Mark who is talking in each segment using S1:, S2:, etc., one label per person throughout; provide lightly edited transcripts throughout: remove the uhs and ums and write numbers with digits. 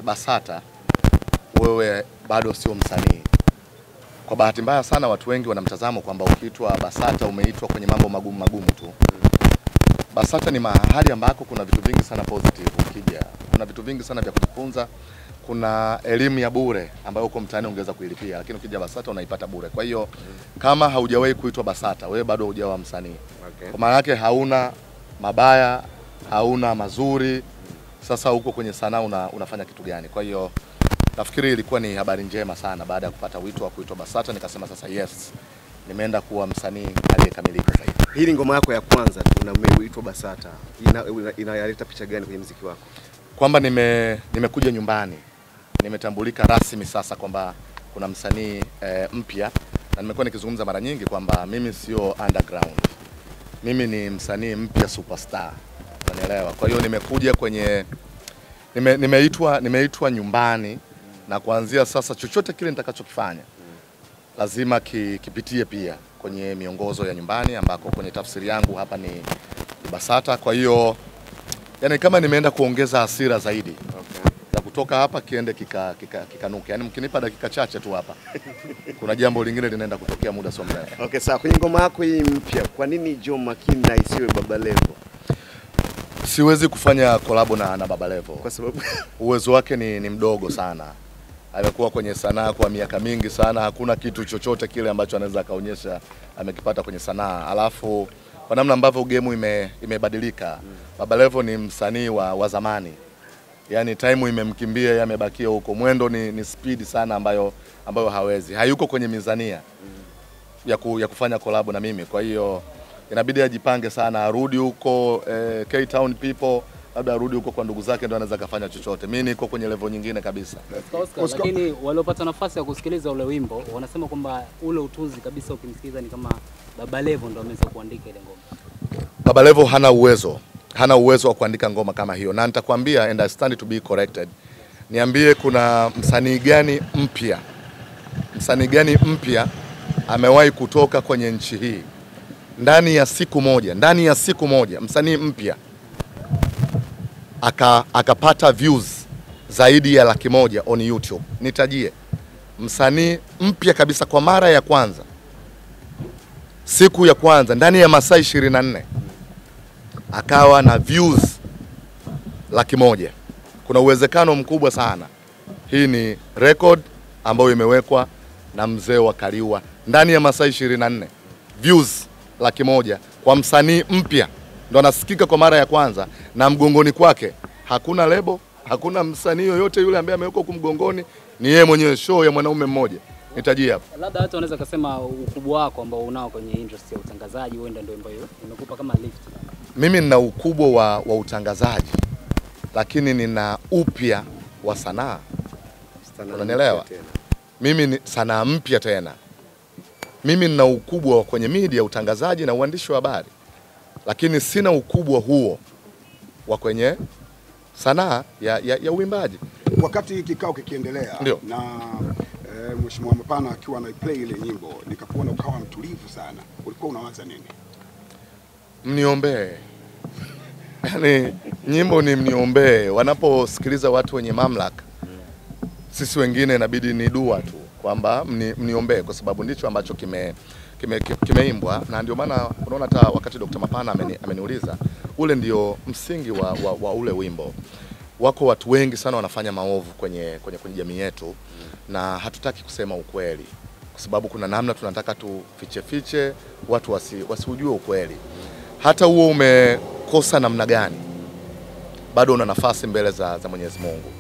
S1: BASATA wewe bado sio msanii. Kwa bahati mbaya sana watu wengi wanamtazamo kwamba ukiitwa BASATA umeitwa kwenye mambo magumu tu. BASATA ni mahali ambako kuna vitu vingi sana positive ukija. Kuna vitu vingi sana vya kujifunza. Kuna elimu ya bure ambayo uko mtaani ungeweza kuilipia, lakini ukija BASATA unaipata bure. Kwa hiyo kama haujawahi kuitwa BASATA wewe bado hujawa msanii. Okay. Kwa maana yake hauna mabaya, hauna mazuri. Sasa uko kwenye sanaa unafanya kitu gani? Kwa hiyo nafikiri ilikuwa ni habari njema sana baada ya kupata wito wa kuitwa BASATA, nikasema sasa yes, nimeenda kuwa msanii aliyekamilika zaidi.
S2: Hii ni ngoma yako ya kwanza unaitwa BASATA. Inaleta picha gani kwenye muziki wako?
S1: Kwamba nimekuja nyumbani. Nimetambulika rasmi sasa kwamba kuna msanii mpya, na nimekuwa nikizungumza mara nyingi kwamba mimi sio underground. Mimi ni msanii mpya superstar. Unanielewa? Kwa hiyo nimekuja kwenye nimeitwa nyumbani, na kuanzia sasa chochote kile nitakachokifanya lazima kipitie pia kwenye miongozo ya nyumbani, ambako kwenye tafsiri yangu hapa ni BASATA. Kwa hiyo yani kama nimeenda kuongeza hasira zaidi. Okay. Za kutoka hapa kiende kikanuke. Yani mkinipa dakika chache tu hapa kuna jambo lingine linaenda kutokea muda sio mrefu.
S2: Okay, sawa. Kwenye ngoma yako hii mpya, kwa nini Joh Makini na isiwe Baba Levo?
S1: Siwezi kufanya collab na Baba Levo
S2: kwa sababu
S1: uwezo wake ni mdogo sana. Amekuwa kwenye sanaa kwa miaka mingi sana, hakuna kitu chochote kile ambacho anaweza kaonyesha amekipata kwenye sanaa. Alafu kwa namna ambavyo game imebadilika, Baba Levo ni msanii wa zamani. Yani time imemkimbia, yamebakia huko. Mwendo ni speed sana ambayo hawezi. Hayuko kwenye mizania ya kufanya collab na mimi. Kwa hiyo inabidi ajipange sana, arudi huko K-Town people, labda arudi huko kwa ndugu zake ndio anaweza kufanya chochote. Mimi niko kwenye level nyingine kabisa.
S3: Oscar, lakini waliopata nafasi ya kusikiliza ule wimbo wanasema kwamba ule utunzi kabisa ukimsikiliza ni kama Baba Levo ndio ameweza kuandika ile ngoma.
S1: Baba Levo hana uwezo wa kuandika ngoma kama hiyo, na nitakwambia and I stand to be corrected. Niambie kuna msanii gani mpya amewahi kutoka kwenye nchi hii ndani ya siku moja msanii mpya akapata views zaidi ya 100,000 on YouTube. Nitajie msanii mpya kabisa kwa mara ya kwanza, siku ya kwanza ndani ya masaa 24 akawa na views 100,000. Kuna uwezekano mkubwa sana hii ni record ambayo imewekwa na mzee wa Kaliwa. Ndani ya masaa 24 views 100,000 kwa msanii mpya, ndo anasikika kwa mara ya kwanza, na mgongoni kwake hakuna lebo, hakuna msanii yoyote yule ambaye amewekwa kumgongoni, ni yeye mwenyewe, show ya mwanaume mmoja. Nitajia hapa.
S3: Labda watu wanaweza kusema ukubwa wako ambao unao kwenye industry ya utangazaji huenda ndio ambayo imekupa kama lift.
S1: Mimi nina ukubwa wa utangazaji, lakini nina upya wa sanaa. Unanielewa? Mimi ni sanaa mpya tena. Mimi nina ukubwa kwenye media, utangazaji na uandishi wa habari, lakini sina ukubwa huo wa kwenye sanaa ya uimbaji.
S4: Wakati kikao kikiendelea na Mheshimiwa Mapana akiwa anaplay ile nyimbo, nikakuona ukawa mtulivu sana. Ulikuwa unawaza nini?
S1: Mniombee. Yani nyimbo ni mniombee. Wanaposikiliza watu wenye mamlaka, sisi wengine inabidi ni dua tu kwamba mniombee, kwa sababu ndicho ambacho kimeimbwa, na ndio maana unaona hata wakati Dr. Mapana ameniuliza, ule ndio msingi wa ule wimbo. Wako watu wengi sana wanafanya maovu kwenye jamii yetu, na hatutaki kusema ukweli kwa sababu kuna namna tunataka tufiche watu wasiujue ukweli. Hata huo umekosa namna gani, bado una nafasi mbele za Mwenyezi Mungu.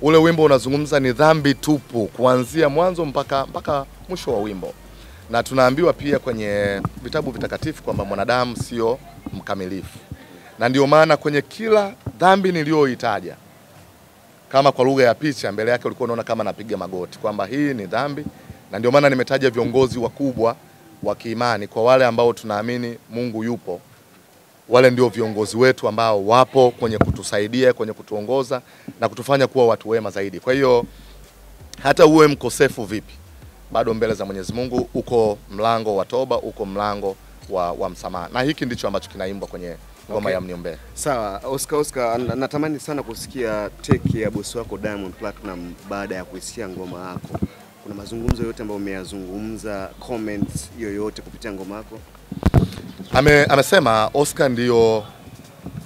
S1: Ule wimbo unazungumza ni dhambi tupu kuanzia mwanzo mpaka mwisho wa wimbo. Na tunaambiwa pia kwenye vitabu vitakatifu kwamba mwanadamu sio mkamilifu. Na ndio maana kwenye kila dhambi niliyoitaja, kama kwa lugha ya picha mbele yake ulikuwa unaona kama napiga magoti kwamba hii ni dhambi, na ndio maana nimetaja viongozi wakubwa wa kiimani. Kwa wale ambao tunaamini Mungu yupo, wale ndio viongozi wetu ambao wapo kwenye kutusaidia, kwenye kutuongoza na kutufanya kuwa watu wema zaidi. Kwa hiyo hata uwe mkosefu vipi, bado mbele za Mwenyezi Mungu uko mlango wa toba, uko mlango wa msamaha. Na hiki ndicho ambacho kinaimbwa ngoma ya Mniombe.
S2: Sawa, Oscar, natamani sana kusikia take ya bosi wako Diamond Platinum baada ya kuisikia ngoma yako. Kuna mazungumzo yote ambayo umeyazungumza, comments yoyote kupitia ngoma yako?
S1: Amesema Oscar ndio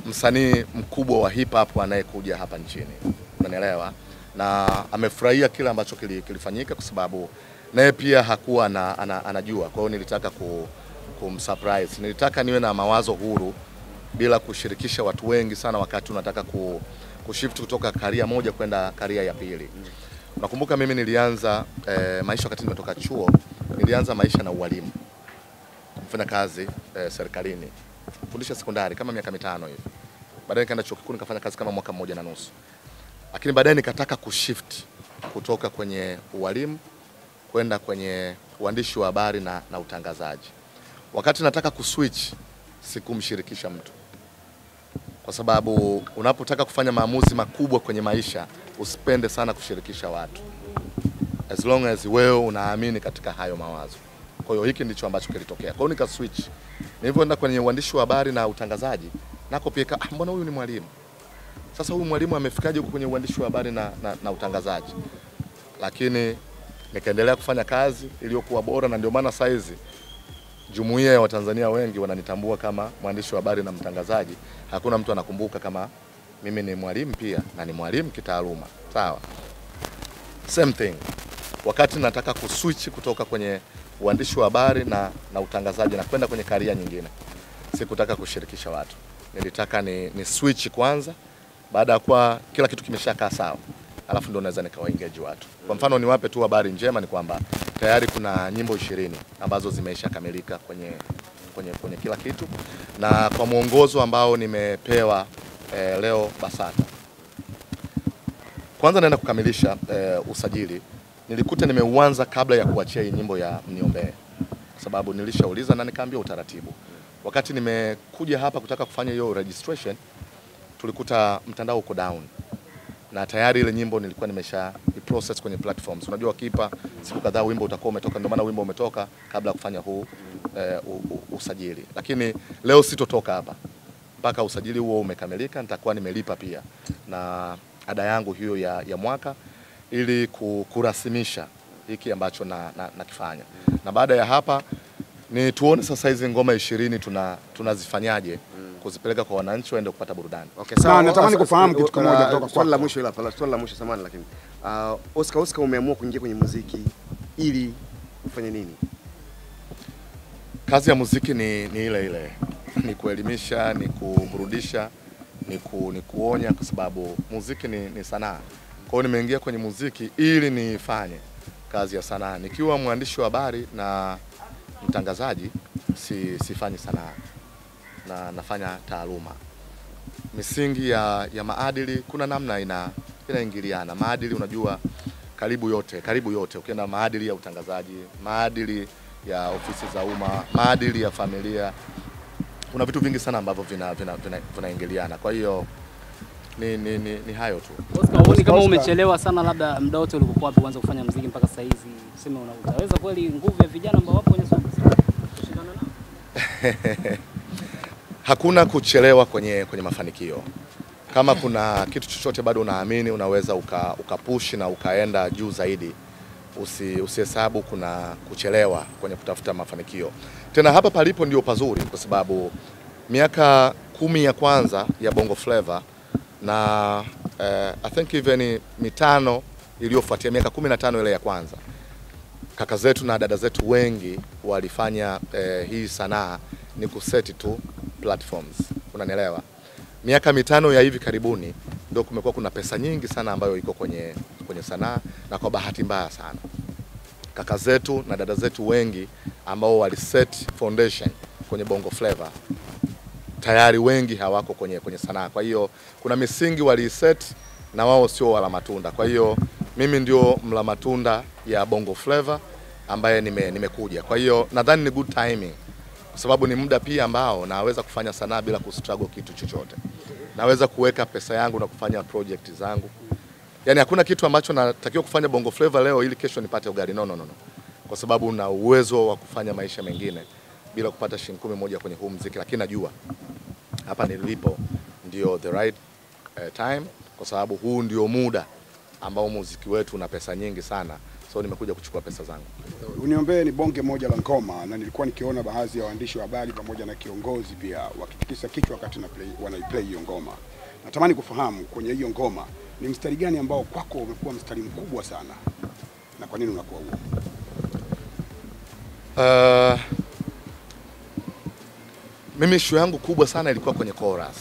S1: msanii mkubwa wa hip hop anayekuja hapa nchini. Unanielewa? Na amefurahia kile ambacho kilifanyika kwa sababu naye pia hakuwa anajua. Kwa hiyo nilitaka kumsurprise. Nilitaka niwe na mawazo huru bila kushirikisha watu wengi sana wakati unataka kushift kutoka career moja kwenda career ya pili. Nakumbuka mimi nilianza maisha wakati nimetoka chuo, nilianza maisha na ualimu. Kufanya kazi serikalini. Fundisha sekondari kama miaka 5 hivi. Baadaye nikaenda chuo kikuu nikafanya kazi kama mwaka 1.5. Lakini baadaye nikataka kushift kutoka kwenye ualimu kwenda kwenye uandishi wa habari na utangazaji. Wakati nataka kuswitch sikumshirikisha mtu. Kwa sababu unapotaka kufanya maamuzi makubwa kwenye maisha usipende sana kushirikisha watu. As long as wewe unaamini katika hayo mawazo. Kwa hiyo hiki ndicho ambacho kilitokea. Kwa hiyo nika switch. Nilipoenda kwenye uandishi wa habari na utangazaji, nako pia mbona huyu ni mwalimu? Sasa huyu mwalimu amefikaje huko kwenye uandishi wa habari na utangazaji? Lakini nikaendelea kufanya kazi iliyokuwa bora na ndio maana saizi jumuiya ya Watanzania wengi wananitambua kama mwandishi wa habari na mtangazaji. Hakuna mtu anakumbuka kama mimi ni mwalimu pia na ni mwalimu kitaaluma. Sawa. Same thing. Wakati nataka kuswitch kutoka kwenye uandishi wa habari na utangazaji na kwenda kwenye career nyingine, sikutaka kushirikisha watu. Nilitaka ni switch kwanza, baada ya kuwa kila kitu kimeshakaa sawa, alafu ndio naweza nikawaengage watu. Kwa mfano niwape tu habari njema ni kwamba tayari kuna nyimbo 20 ambazo zimeshakamilika kwenye kila kitu, na kwa mwongozo ambao nimepewa leo BASATA. Kwanza naenda kukamilisha usajili. Nilikuta nimeuanza kabla ya kuachia hii nyimbo ya Mniombe. Kwa sababu nilishauliza na nikaambia utaratibu. Wakati nimekuja hapa kutaka kufanya hiyo registration, tulikuta mtandao uko down. Na tayari ile nyimbo nilikuwa nimesha process kwenye platforms. Unajua kipa siku kadhaa wimbo utakuwa umetoka, ndio maana wimbo umetoka kabla ya kufanya huu usajili. Lakini leo sitotoka hapa mpaka usajili huo umekamilika. Nitakuwa nimelipa pia na ada yangu hiyo ya mwaka ili kurasimisha hiki ambacho nakifanya. Na baada ya hapa ni tuone sasa hizi ngoma 20 tunazifanyaje kuzipeleka kwa wananchi waende kupata burudani.
S2: Okay, sawa.
S4: Natamani kufahamu kitu kimoja kutoka kwako.
S2: Swali la mwisho hilo hapa, swali la mwisho samani lakini. Oscar umeamua kuingia kwenye muziki ili ufanye nini?
S1: Kazi ya muziki ni ile. Ni kuelimisha, ni kuburudisha, ni kuonya kwa sababu muziki ni sanaa. Kwa hiyo nimeingia kwenye muziki ili nifanye kazi ya sanaa. Nikiwa mwandishi wa habari na mtangazaji sifanyi sanaa. Na nafanya taaluma. Misingi ya maadili kuna namna inaingiliana. Maadili unajua karibu yote. Ukienda maadili ya utangazaji, maadili ya ofisi za umma, maadili ya familia. Kuna vitu vingi sana ambavyo vinaingiliana. Kwa hiyo ni hayo tu.
S3: Oscar, huoni kama umechelewa sana, labda muda wote ulikokuwa wapi kuanza kufanya muziki mpaka sasa hizi? Useme utaweza kweli nguvu ya vijana ambao wapo kwenye soko kushindana nao?
S1: Hakuna kuchelewa kwenye mafanikio. Kama kuna kitu chochote bado unaamini unaweza ukapush na ukaenda juu zaidi. Usihesabu kuna kuchelewa kwenye kutafuta mafanikio. Tena hapa palipo ndio pazuri kwa sababu miaka 10 ya kwanza ya Bongo Flava na I think even 5 iliyofuatia, miaka 15 ile ya kwanza, kaka zetu na dada zetu wengi walifanya hii sanaa ni kuseti tu platforms. Unanielewa? Miaka 5 ya hivi karibuni ndio kumekuwa kuna pesa nyingi sana ambayo iko kwenye sanaa, na kwa bahati mbaya sana kaka zetu na dada zetu wengi ambao waliset foundation kwenye Bongo Flava tayari wengi hawako kwenye sanaa. Kwa hiyo kuna misingi waliset na wao sio wala matunda. Kwa hiyo mimi ndio mla matunda ya Bongo Flava ambaye nimekuja. Kwa hiyo nadhani ni good timing. Kwa sababu ni muda pia ambao naweza kufanya sanaa bila kustruggle kitu chochote. Naweza kuweka pesa yangu na kufanya project zangu. Yaani hakuna kitu ambacho natakiwa kufanya Bongo Flava leo ili kesho nipate ugali. No. Kwa sababu na uwezo wa kufanya maisha mengine bila kupata shilingi 10 kwenye huu muziki, lakini najua hapa nilipo ndio the right time, kwa sababu huu ndio muda ambao muziki wetu una pesa nyingi sana. So nimekuja kuchukua pesa zangu.
S4: Uniombee ni bonge moja la ngoma, na nilikuwa nikiona baadhi ya waandishi wa habari pamoja na kiongozi pia wakitikisa kichwa wakati wanaiplay hiyo ngoma. Natamani kufahamu kwenye hiyo ngoma ni mstari gani ambao kwako umekuwa mstari mkubwa sana, na kwa nini unakuwa huo?
S1: Mimi issue yangu kubwa sana ilikuwa kwenye chorus.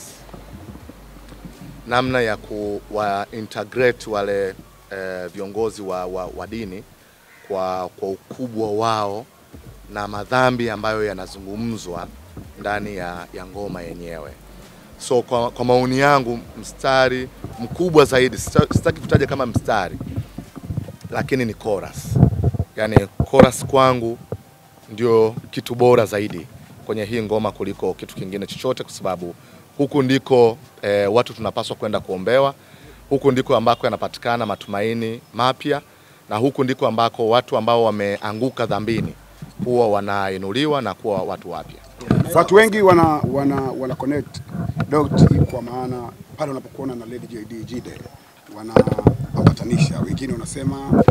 S1: Namna ya kuwa integrate wale viongozi wa dini kwa ukubwa wao na madhambi ambayo yanazungumzwa ndani ya ngoma yenyewe. So kwa maoni yangu mstari mkubwa zaidi, sitaki kutaja kama mstari, lakini ni chorus. Yani chorus kwangu ndio kitu bora zaidi kwenye hii ngoma kuliko kitu kingine chochote, kwa sababu huku ndiko watu tunapaswa kwenda kuombewa, huku ndiko ambako yanapatikana matumaini mapya, na huku ndiko ambako watu ambao wameanguka dhambini huwa wanainuliwa na kuwa watu wapya.
S4: Watu wengi wana connect dot, kwa maana pale unapokuona na Lady JD Jide wanaambatanisha. Wengine wanasema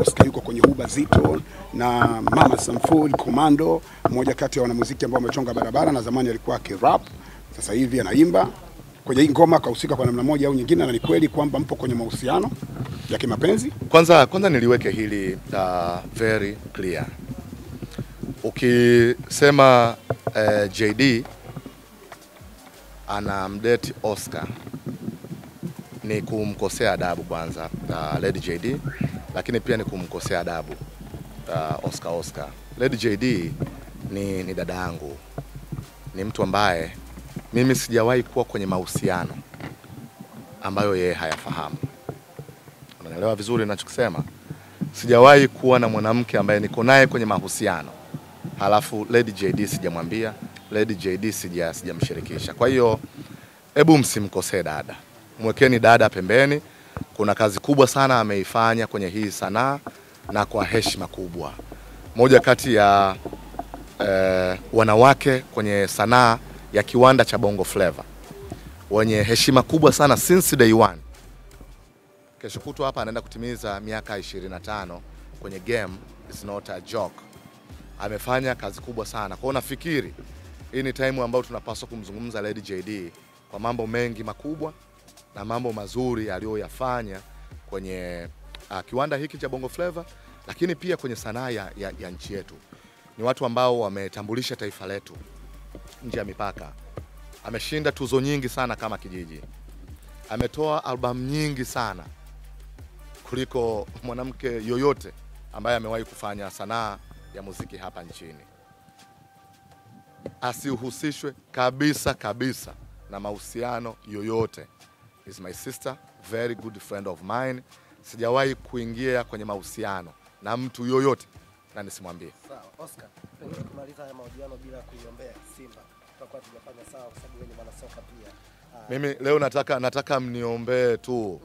S4: Oscar yuko kwenye huba zito na Mama Samfood Commando, mmoja kati ya wanamuziki ambao wamechonga barabara, na zamani alikuwa akirap, sasa hivi anaimba. Kwenye hii ngoma kahusika kwa namna moja au nyingine, na ni kweli kwamba mpo kwenye mahusiano ya kimapenzi?
S1: Kwanza niliweke hili very clear. Ukisema JD anamdate Oscar ni kumkosea adabu kwanza Lady JD, lakini pia ni kumkosea adabu Oscar. Lady JD ni dada yangu, ni mtu ambaye mimi sijawahi kuwa kwenye mahusiano ambayo yeye hayafahamu. Unaelewa vizuri ninachokisema? Sijawahi kuwa na mwanamke ambaye niko naye kwenye mahusiano halafu Lady JD sijamwambia, Lady JD sijamshirikisha. Kwa hiyo hebu msimkosee dada. Mwekeni dada pembeni. Kuna kazi kubwa sana ameifanya kwenye hii sanaa na kwa heshima kubwa. Moja kati ya wanawake kwenye sanaa ya kiwanda cha Bongo Flava wenye heshima kubwa sana since day one. Kesho kutwa hapa anaenda kutimiza miaka 25 kwenye game, it's not a joke. Amefanya kazi kubwa sana. Kwa hiyo nafikiri hii ni time ambayo tunapaswa kumzungumza Lady JD kwa mambo mengi makubwa na mambo mazuri aliyoyafanya kwenye kiwanda hiki cha Bongo Flava, lakini pia kwenye sanaa ya nchi yetu. Ni watu ambao wametambulisha taifa letu nje ya mipaka. Ameshinda tuzo nyingi sana kama kijiji. Ametoa album nyingi sana kuliko mwanamke yoyote ambaye amewahi kufanya sanaa ya muziki hapa nchini. Asihusishwe kabisa na mahusiano yoyote. Is my sister, very good friend of mine. Sijawahi kuingia kwenye mahusiano na mtu yoyote na nisimwambie.
S5: Sawa, Oscar, kumaliza haya mahojiano bila kuiombea Simba. Tutakuwa tumefanya sawa kwa sababu wewe ni mwanasoka pia.
S1: Mimi leo nataka mniombee tu.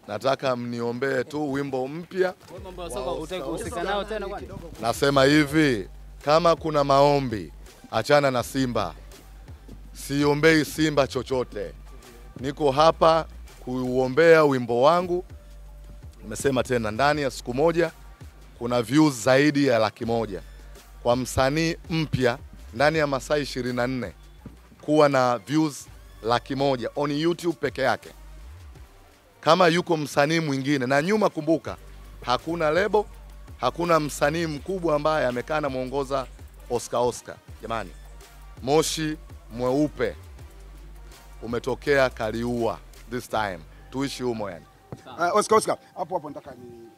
S1: Nataka mniombee tu wimbo mpya.
S3: Mambo ya soka utaki kuhusika nao tena kwani?
S1: Nasema hivi, kama kuna maombi, achana na Simba. Siombei Simba chochote. Niko hapa kuuombea wimbo wangu. Nimesema tena, ndani ya siku moja kuna views zaidi ya 100,000. Kwa msanii mpya ndani ya masaa 24 kuwa na views 100,000 on YouTube peke yake. Kama yuko msanii mwingine, na nyuma kumbuka, hakuna lebo, hakuna msanii mkubwa ambaye amekaa na muongoza Oscar. Jamani, moshi mweupe umetokea Kaliua this time. Tuishi humo yani.
S4: Oscar, hapo nataka ni